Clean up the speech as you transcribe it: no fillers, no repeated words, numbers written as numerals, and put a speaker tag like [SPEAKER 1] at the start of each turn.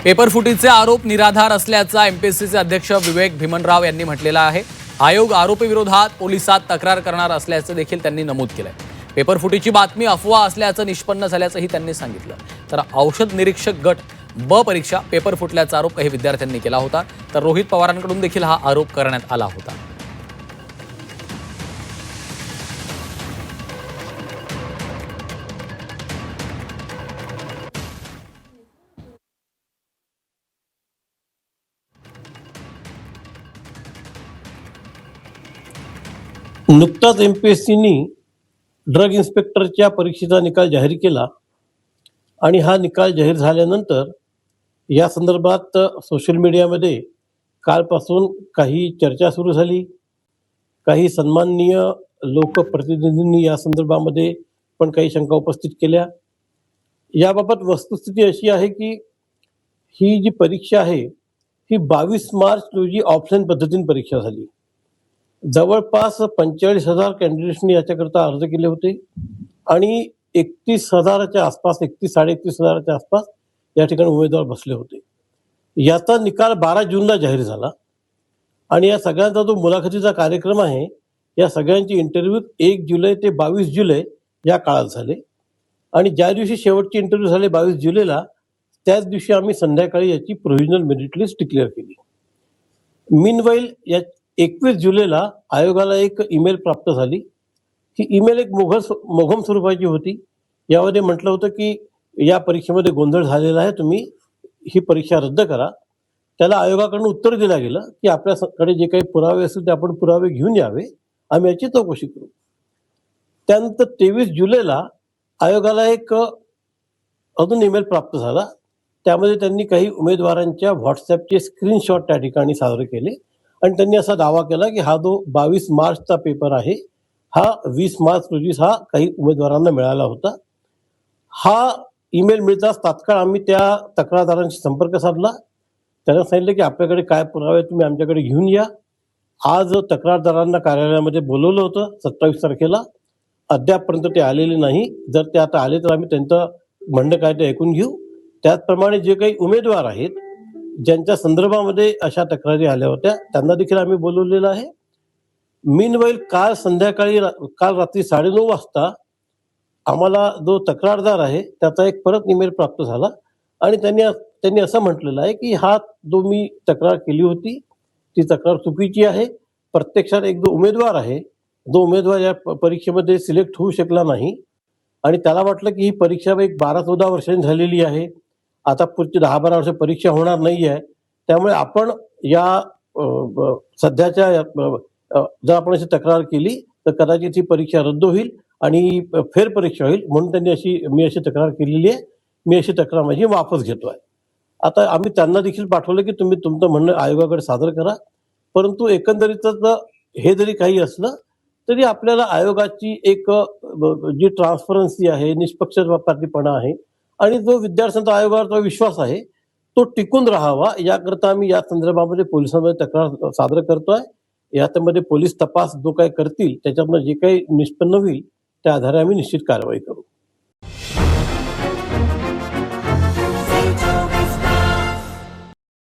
[SPEAKER 1] पेपरफुटीचे आरोप निराधार असल्याचा एमपीएससीचे अध्यक्ष विवेक भीमनराव यांनी म्हटलेला आहे। आयोग आरोपी विरोधात पोलिसात तक्रार करणार असल्याचे देखील त्यांनी नमूद केलंय। पेपरफुटीची बातमी अफवा असल्याचं निष्पन्न झाल्याचंही त्यांनी सांगितलं। तर औषध निरीक्षक गट ब परीक्षा पेपर फुटल्याचा आरोप काही विद्यार्थ्यांनी केला होता। तर रोहित पवारांकडून देखील हा आरोप करण्यात आला होता।
[SPEAKER 2] नुकताच एमपीएससीनी ड्रग इन्स्पेक्टरच्या परीक्षेचा निकाल जाहीर केला आणि हा निकाल जाहीर झाल्यानंतर या संदर्भात सोशल मीडियामध्ये कालपासून काही चर्चा सुरू झाली। काही सन्माननीय लोकप्रतिनिधींनी या संदर्भामध्ये पण काही शंका उपस्थित केल्या। याबाबत वस्तुस्थिती अशी आहे की ही जी परीक्षा आहे ही 22 मार्च रोजी ऑफलाईन पद्धतीने परीक्षा झाली। जवळपास 45,000 कॅन्डिडेट्सनी याच्याकरता अर्ज केले होते आणि 31,000च्या आसपास 31,000-31,000च्या आसपास या ठिकाणी उमेदवार बसले होते। याचा निकाल 12 जूनला जाहीर झाला आणि या सगळ्यांचा जो मुलाखतीचा कार्यक्रम आहे या सगळ्यांची इंटरव्ह्यू 1 जुलै ते 22 जुलै या काळात झाले आणि ज्या दिवशी शेवटची इंटरव्ह्यू झाले 22 जुलैला त्याच दिवशी आम्ही संध्याकाळी याची प्रोव्हिजनल मेरिट लिस्ट डिक्लेअर केली। मीनवाईल या 21 जुलैला आयोगाला एक ईमेल प्राप्त झाली। ही ईमेल एक मोघम स्वरूपाची होती। यामध्ये म्हटलं होतं की या परीक्षेमध्ये गोंधळ झालेला आहे, तुम्ही ही परीक्षा रद्द करा। त्याला आयोगाकडून उत्तर दिलं गेलं की आपल्याकडे जे काही पुरावे असतील ते आपण पुरावे घेऊन यावे, आम्ही याची चौकशी करू। त्यानंतर 23 जुलैला आयोगाला एक अजून ईमेल प्राप्त झाला। त्यामध्ये त्यांनी काही उमेदवारांच्या व्हॉट्सअपचे स्क्रीनशॉट त्या ठिकाणी सादर केले आणि त्यांनी असा दावा केला की हा जो 22 मार्चचा पेपर आहे हा 20 मार्च रोजी हा काही उमेदवारांना मिळाला होता। हा ईमेल मिळताच तात्काळ आम्ही त्या तक्रारदारांशी संपर्क साधला। त्यांना सांगितलं की आपल्याकडे काय पुरावे तुम्ही आमच्याकडे घेऊन या। आज तक्रारदारांना कार्यालयामध्ये बोलवलं होतं 27 तारखेला, अद्यापपर्यंत ते आलेले नाही। जर ते आता आले तर आम्ही त्यांचं म्हणणं काय ते ऐकून घेऊ। त्याचप्रमाणे जे काही उमेदवार आहेत ज्यांच्या संदर्भामध्ये अशा तक्रारी आल्या होत्या त्यांना देखील आम्ही बोलवलेलं आहे। मीनवाईल काल रात्री 9:30 वाजता आम्हाला जो तक्रारदार आहे त्याचा एक परत ईमेल प्राप्त झाला आणि त्यांनी असं म्हटलेलं आहे की हा जो मी तक्रार केली होती ती तक्रार चुकीची आहे। प्रत्यक्षात एक जो उमेदवार आहे, जो उमेदवार या परीक्षेमध्ये सिलेक्ट होऊ शकला नाही आणि त्याला वाटलं की ही परीक्षा एक 12-14 वर्षांनी झालेली आहे, आता पुढची 10-12 वर्ष परीक्षा होणार नाही आहे, त्यामुळे आपण या सध्याच्या जर आपण अशी तक्रार केली तर कदाचित ही परीक्षा रद्द होईल आणि फेरपरीक्षा होईल, म्हणून मी अशी तक्रार केलेली आहे। मी अशी तक्रार माझी वापस घेतोय। आता आम्ही त्यांना देखील पाठवलं की तुम्ही तुमचं म्हणणं आयोगाकडे सादर करा। परंतु एकंदरीतच हे जरी काही असलं तरी आपल्याला आयोगाची एक जी ट्रान्सपरन्सी आहे, निष्पक्षपातीपणा आहे आणि जो विद्यार्थ्यांचा आयोगावरचा विश्वास आहे तो टिकून राहावा याकरता आम्ही या संदर्भामध्ये पोलिसांमध्ये तक्रार सादर करतोय। यामध्ये पोलीस तपास जो काही करतील त्याच्यामध्ये जे काही निष्पन्न होईल त्या आधारे आम्ही निश्चित कारवाई करू।